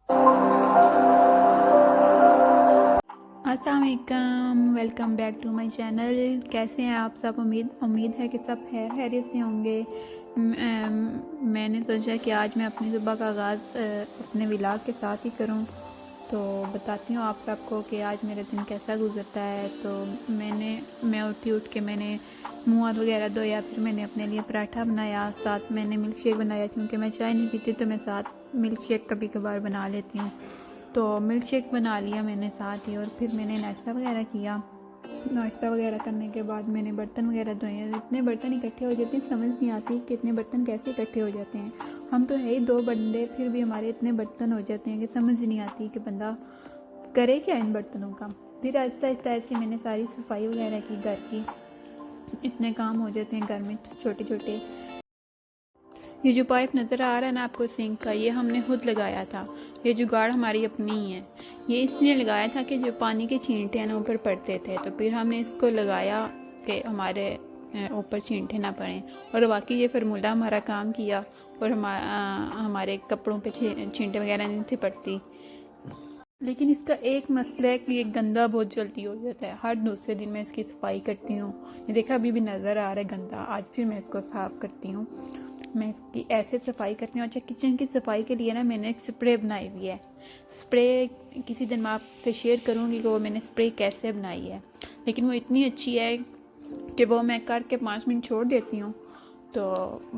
अस्सलाम वालेकुम, welcome back to my channel. कैसे हैं आप सब? उम्मीद है कि सब खैरियत से होंगे। मैंने सोचा कि आज मैं अपनी सुबह का आगाज़ अपने व्लॉग के साथ ही करूं, तो बताती हूँ आप सबको कि आज मेरा दिन कैसा गुजरता है। तो मैं उठ के मैंने मुँह हाथ वगैरह धोया, फिर मैंने अपने लिए पराठा बनाया, साथ मैंने मिल्क शेक बनाया क्योंकि मैं चाय नहीं पीती, तो मैं साथ मिल्क शेक कभी कभार बना लेती हूँ। तो मिल्क शेक बना लिया मैंने साथ ही, और फिर मैंने नाश्ता वगैरह किया। नाश्ता वगैरह करने के बाद मैंने बर्तन वगैरह धोए। इतने बर्तन इकट्ठे हो जाते हैं, समझ नहीं आती कि इतने बर्तन कैसे इकट्ठे हो जाते हैं। हम तो है ही 2 बंदे, फिर भी हमारे इतने बर्तन हो जाते हैं कि समझ नहीं आती कि बंदा करे क्या इन बर्तनों का। फिर आहिस्ता आहिस्ता ऐसे मैंने सारी सफाई वगैरह की घर की। इतने काम हो जाते हैं घर में छोटे छोटे। ये जो पाइप नज़र आ रहा है ना आपको सिंक का, ये हमने खुद लगाया था। ये जुगाड़ हमारी अपनी ही है। ये इसलिए लगाया था कि जो पानी के छींटे हैं ना ऊपर पड़ते थे, तो फिर हमने इसको लगाया कि हमारे ऊपर छींटे ना पड़ें। और वाकई ये फार्मूला हमारा काम किया, और हमारे कपड़ों पे छींटे वगैरह नहीं थे पड़ती। लेकिन इसका एक मसला है कि ये गंदा बहुत जल्दी हो जाता है। हर दूसरे दिन मैं इसकी सफाई करती हूँ। ये देखा अभी भी नज़र आ रहा है गंदा। आज फिर मैं इसको साफ़ करती हूँ। मैं इसकी ऐसे सफाई करती हूँ। अच्छा, किचन की सफाई के लिए ना मैंने एक स्प्रे बनाई हुई है। स्प्रे किसी दिन मैं आपसे शेयर करूँगी कि वो मैंने स्प्रे कैसे बनाई है। लेकिन वो इतनी अच्छी है कि वो मैं करके 5 मिनट छोड़ देती हूँ। तो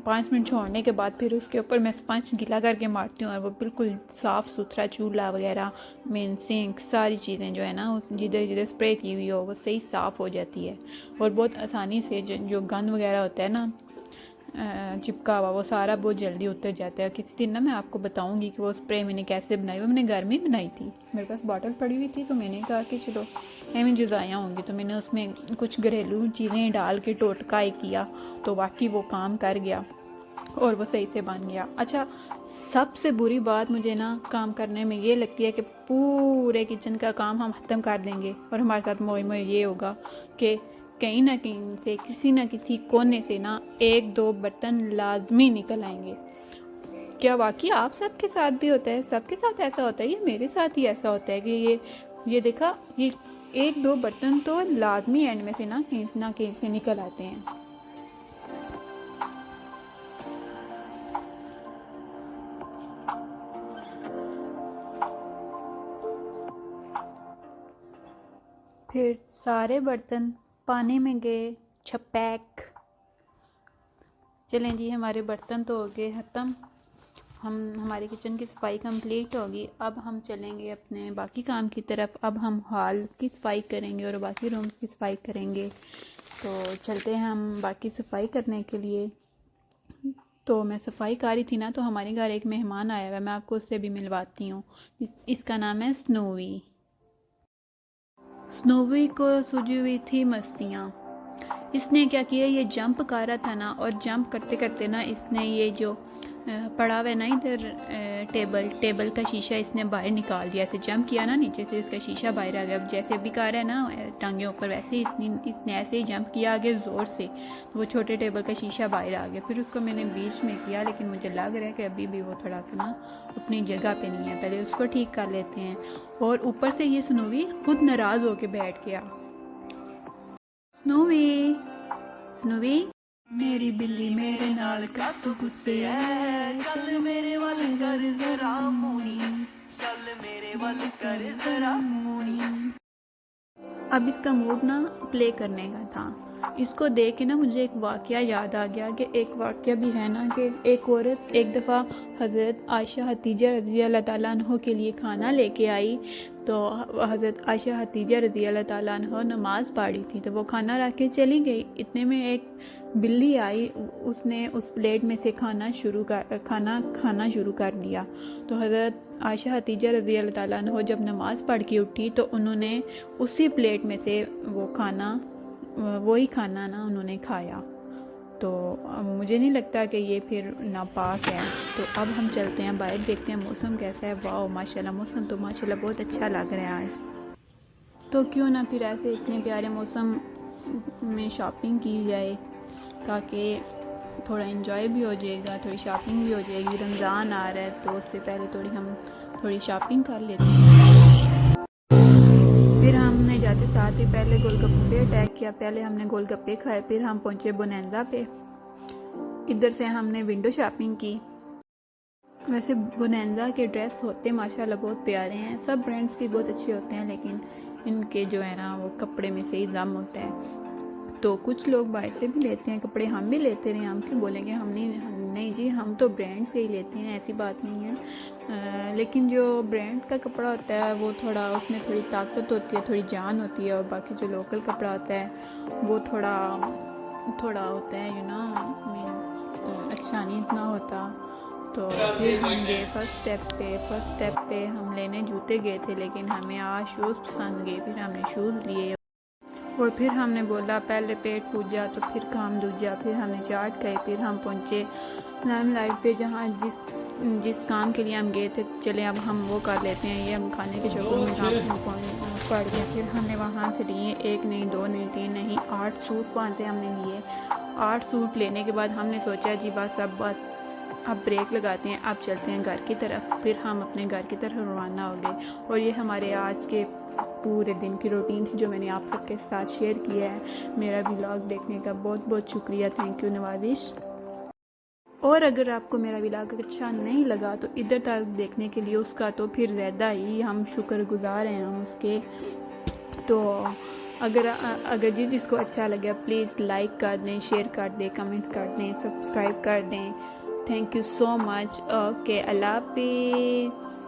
5 मिनट छोड़ने के बाद फिर उसके ऊपर मैं स्पंज गीला करके मारती हूँ, और वो बिल्कुल साफ़ सुथरा चूल्हा वगैरह, मेन सिंक, सारी चीज़ें जो है ना उस जिधर जिधर स्प्रे की हुई हो वो सही साफ़ हो जाती है। और बहुत आसानी से जो गंद वगैरह होता है ना चिपका हुआ, वो सारा बहुत जल्दी उतर जाता है। किसी दिन ना मैं आपको बताऊंगी कि वो स्प्रे मैंने कैसे बनाई। वो मैंने घर में ही बनाई थी, मेरे पास बॉटल पड़ी हुई थी, तो मैंने कहा कि चलो एवं जजाया होंगी, तो मैंने उसमें कुछ घरेलू चीज़ें डाल के टोटका किया, तो वाकई वो काम कर गया और वो सही से बन गया। अच्छा, सबसे बुरी बात मुझे ना काम करने में ये लगती है कि पूरे किचन का काम हम ख़त्म कर देंगे और हमारे साथ मोए मोए ये होगा कि कहीं ना कहीं से किसी ना किसी कोने से ना 1-2 बर्तन लाजमी निकल आएंगे। क्या वाकई आप सबके साथ भी होता है? सबके साथ ऐसा होता है या मेरे साथ ही ऐसा होता है कि ये देखा, ये 1-2 बर्तन तो लाजमी एंड में से ना कहीं से निकल आते हैं। फिर सारे बर्तन पानी में गए छपैक। चलें जी, हमारे बर्तन तो हो गए ख़त्म। हमारी किचन की सफाई कंप्लीट होगी। अब हम चलेंगे अपने बाकी काम की तरफ। अब हम हॉल की सफाई करेंगे और बाकी रूम्स की सफाई करेंगे। तो चलते हैं हम बाकी सफाई करने के लिए। तो मैं सफाई कर रही थी ना, तो हमारे घर एक मेहमान आया हुआ है, मैं आपको उससे भी मिलवाती हूँ। इसका नाम है स्नोवी। स्नोवी को सूझी हुई थी मस्तियाँ। इसने क्या किया, ये जंप कर रहा था ना, और जंप करते करते ना इसने ये जो पड़ा हुआ है ना इधर टेबल का शीशा इसने बाहर निकाल दिया। ऐसे जंप किया ना, नीचे से इसका शीशा बाहर आ गया। अब जैसे अभी कर रहा है ना टांगे ऊपर, वैसे ही इसने ऐसे ही जंप किया आगे ज़ोर से, तो वो छोटे टेबल का शीशा बाहर आ गया। फिर उसको मैंने बीच में किया, लेकिन मुझे लग रहा है कि अभी भी वो थोड़ा सा ना अपनी जगह पे नहीं है। पहले उसको ठीक कर लेते हैं। और ऊपर से ये स्नोवी खुद नाराज़ होके बैठ गया। स्नोवी, स्नोवी मेरी बिल्ली मेरे नाल कातों गुस्से है। चल मेरे वाल कर जरा मोनी, चल मेरे वाल कर जरा मोनी। अब इसका मूड ना प्ले करने का था। इसको देख के ना मुझे एक वाक़या याद आ गया कि एक वाक़या भी है ना कि एक औरत एक दफ़ा हज़रत आयशा हतीजा रज़ी अल्लाह ताला अन्हो के लिए खाना लेके आई। तो हज़रत आयशा हतीजा रज़ी अल्लाह ताला अन्हो नमाज़ पढ़ी थी, तो वो खाना रख के चली गई। इतने में एक बिल्ली आई, उसने उस प्लेट में से खाना शुरू कर दिया। तो हज़रत आयशा हतीजा रज़ी अल्लाह ताला अन्हो जब नमाज़ पढ़ के उठी, तो उन्होंने उसी प्लेट में से वही खाना ना उन्होंने खाया। तो मुझे नहीं लगता कि ये फिर नापाक है। तो अब हम चलते हैं बाहर, देखते हैं मौसम कैसा है। वाह माशाल्लाह, मौसम तो माशाल्लाह बहुत अच्छा लग रहा है आज। तो क्यों ना फिर ऐसे इतने प्यारे मौसम में शॉपिंग की जाए, ताकि थोड़ा इन्जॉय भी हो जाएगा, थोड़ी शॉपिंग भी हो जाएगी। रमज़ान आ रहा है, तो उससे पहले हम थोड़ी शॉपिंग कर लेते हैं। फिर हमने जाते साथ ही पहले गोलगप्पे अटैक किया, पहले हमने गोलगप्पे खाए, फिर हम पहुँचे बोनेंजा पे। इधर से हमने विंडो शॉपिंग की। वैसे बोनेंजा के ड्रेस होते माशाल्लाह बहुत प्यारे हैं, सब ब्रांड्स की बहुत अच्छे होते हैं, लेकिन इनके जो है ना वो कपड़े में से ही दम होता है। तो कुछ लोग बाहर से भी लेते हैं कपड़े, हम भी लेते रहे, हम क्यों बोलेंगे हम नहीं जी, हम तो ब्रांड से ही लेते हैं, ऐसी बात नहीं है। लेकिन जो ब्रांड का कपड़ा होता है वो थोड़ा, उसमें थोड़ी ताकत होती है, थोड़ी जान होती है, और बाकी जो लोकल कपड़ा होता है वो थोड़ा होता है मीन्स अच्छा नहीं इतना होता। तो फिर हम गए फर्स्ट स्टेप पे हम लेने जूते गए थे, लेकिन हमें आज शूज़ पसंद गए, फिर हमने शूज़ लिए। और फिर हमने बोला पहले पेट पूजा तो फिर काम दूजा, फिर हमने चाट खाई, फिर हम पहुँचे लाइमलाइट पे, जहाँ जिस काम के लिए हम गए थे, चले अब हम वो कर लेते हैं, ये हम खाने के शौक में काम पड़ गए। फिर हमने वहाँ से लिए 1 नहीं 2 नहीं 3 नहीं 8 सूट वहाँ से हमने लिए। 8 सूट लेने के बाद हमने सोचा जी बस अब ब्रेक लगाते हैं, अब चलते हैं घर की तरफ। फिर हम अपने घर की तरफ रवाना हो गए, और ये हमारे आज के पूरे दिन की रूटीन थी जो मैंने आप सबके साथ शेयर किया है। मेरा व्लॉग देखने का बहुत बहुत शुक्रिया, थैंक यू नवाजिश। और अगर आपको मेरा व्लॉग अच्छा नहीं लगा तो इधर तक देखने के लिए उसका तो फिर ज़्यादा ही हम शुक्रगुजार हैं हम उसके। तो अगर जिसको अच्छा लगे प्लीज़ लाइक कर दें, शेयर कर दें, कमेंट्स कर दें, सब्सक्राइब कर दें। Thank you so much. Okay, अल्लाह हाफिज़।